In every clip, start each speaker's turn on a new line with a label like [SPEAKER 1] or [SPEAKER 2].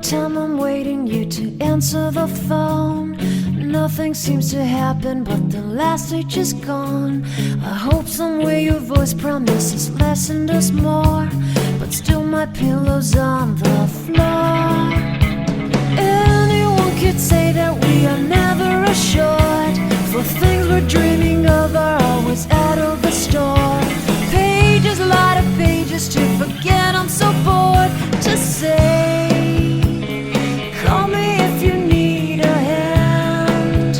[SPEAKER 1] time I'm waiting you to answer the phone. Nothing seems to happen, but the last stage is gone. I hope somewhere your voice promises less and us more, but still my pillow's on the floor. Anyone could say that we are never assured, for things we're dreaming of are always out of the store. Pages, a lot of pages to forget, I'm so bored to say. Call me if you need a hand.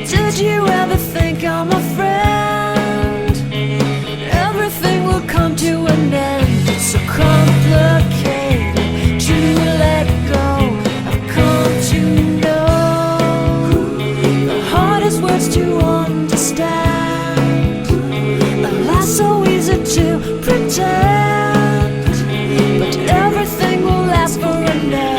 [SPEAKER 1] Did you ever think I'm a friend? Everything will come to an end. It's so complicated to let go. I've come to know the hardest words to understand. Alas, so easy to pretend, but everything will last for a night.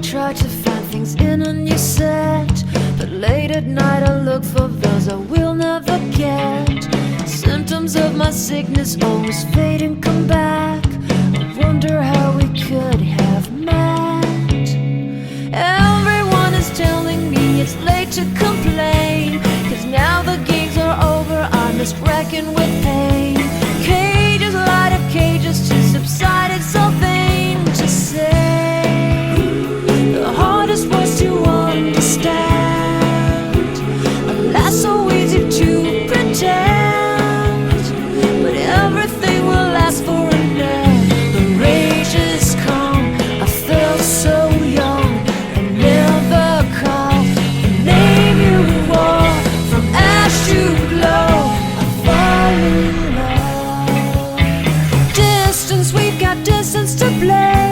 [SPEAKER 1] Try to find things in a new set, but late at night I look for those I will never get. Symptoms of my sickness always fade and come back. I wonder how we could have met. Everyone is telling me it's late to complain, 'cause now the games are over, I'm just wrecking with pain. Cages, light of cages to subside, it's so vain to say. The hardest words to understand. Alas, so easy to pretend, but everything will last for a night. The rage has come, I felt so young, and never called the name you wore. From ash to glow, I fall in love. Distance, we've got distance to blame.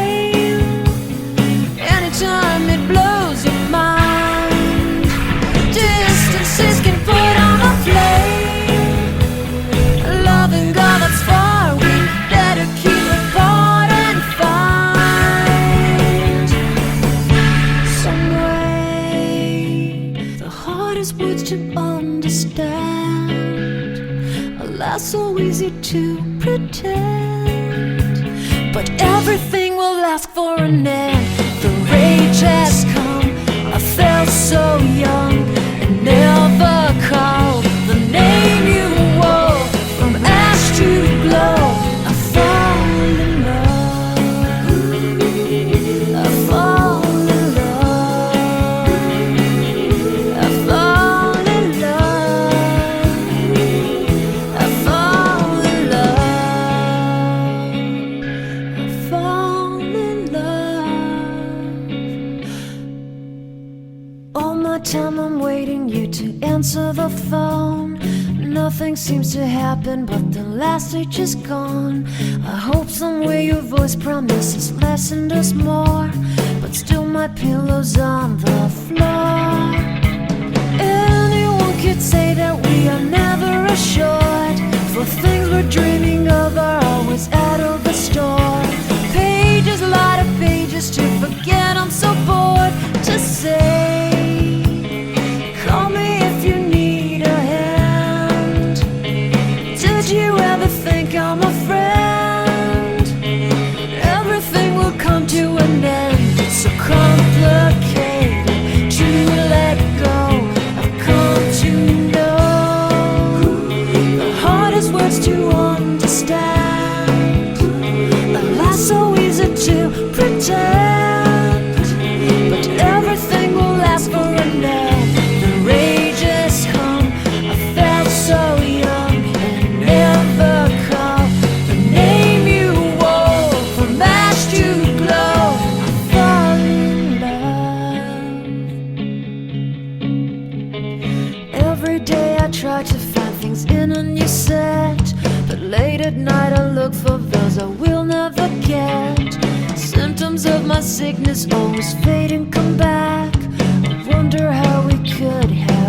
[SPEAKER 1] Anytime it blows your mind, distances can put on a flame. Loving God that's far, we better keep it apart and find some way. The hardest words to understand, alas, so easy to pretend, but everything will last for an end. The rage has come, I felt so young, and never called the name you wore. From ash to glow, I fall in love. I fall in love. I fall in love. I fall in love. I fall in love. All my time I'm waiting you to answer the phone. Nothing seems to happen, but the last stage is gone. I hope somewhere your voice promises less and us more, but still my pillow's on the floor. Anyone could say that we are never assured, for things we're dreaming of are always out of the store. Pages, a lot of pages to forget, I'm so bored to say. Call me if you need a hand. Did you ever think I'm a friend? Everything will come to an end. It's so complicated to let go. I've come to know the hardest words to understand. Alas, so easy to pretend, but everything will last for a night. The rage has come, I felt so young, and never called the name you wore. From ash to glow, I fall in love. Every day I try to find things in a new set, but late at night I look for those I will never get. Symptoms of my sickness always fade and come back. I wonder how we could have